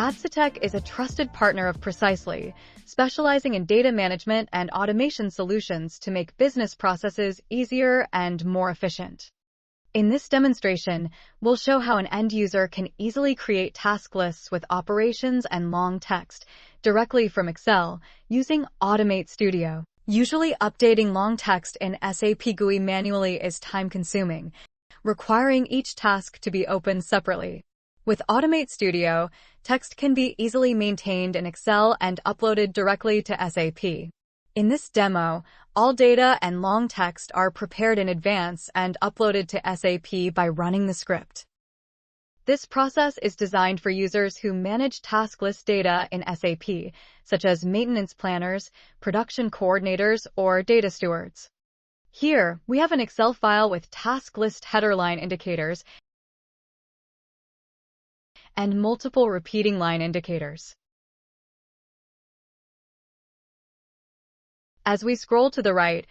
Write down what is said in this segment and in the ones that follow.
Adsetech is a trusted partner of Precisely, specializing in data management and automation solutions to make business processes easier and more efficient. In this demonstration, we'll show how an end user can easily create task lists with operations and long text directly from Excel using Automate Studio. Usually, updating long text in SAP GUI manually is time-consuming, requiring each task to be opened separately. With Automate Studio, text can be easily maintained in Excel and uploaded directly to SAP. In this demo, all data and long text are prepared in advance and uploaded to SAP by running the script. This process is designed for users who manage task list data in SAP, such as maintenance planners, production coordinators, or data stewards. Here, we have an Excel file with task list header line indicators and multiple repeating line indicators. As we scroll to the right,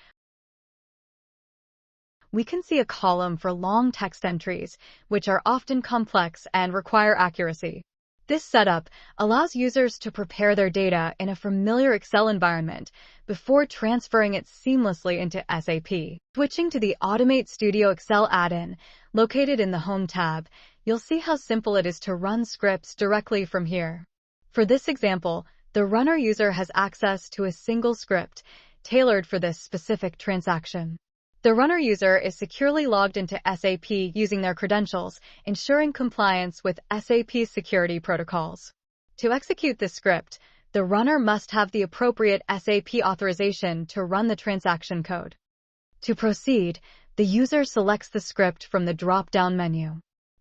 we can see a column for long text entries, which are often complex and require accuracy. This setup allows users to prepare their data in a familiar Excel environment before transferring it seamlessly into SAP. Switching to the Automate Studio Excel add-in, located in the Home tab, you'll see how simple it is to run scripts directly from here. For this example, the runner user has access to a single script tailored for this specific transaction. The runner user is securely logged into SAP using their credentials, ensuring compliance with SAP security protocols. To execute this script, the runner must have the appropriate SAP authorization to run the transaction code. To proceed, the user selects the script from the drop-down menu.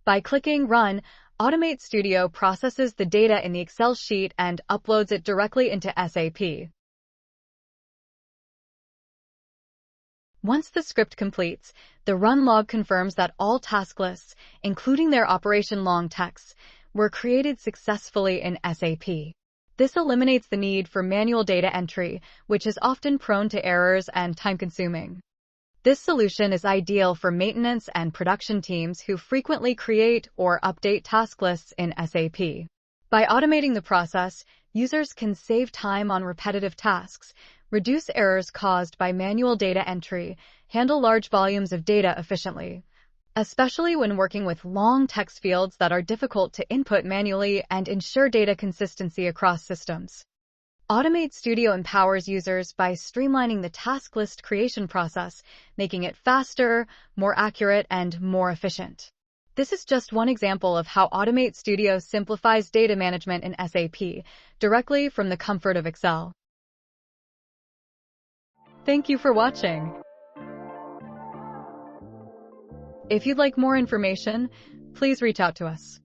By clicking Run, Automate Studio processes the data in the Excel sheet and uploads it directly into SAP. Once the script completes, the run log confirms that all task lists, including their operation long texts, were created successfully in SAP. This eliminates the need for manual data entry, which is often prone to errors and time-consuming. This solution is ideal for maintenance and production teams who frequently create or update task lists in SAP. By automating the process, users can save time on repetitive tasks, reduce errors caused by manual data entry, handle large volumes of data efficiently, especially when working with long text fields that are difficult to input manually, and ensure data consistency across systems. Automate Studio empowers users by streamlining the task list creation process, making it faster, more accurate, and more efficient. This is just one example of how Automate Studio simplifies data management in SAP directly from the comfort of Excel. Thank you for watching. If you'd like more information, please reach out to us.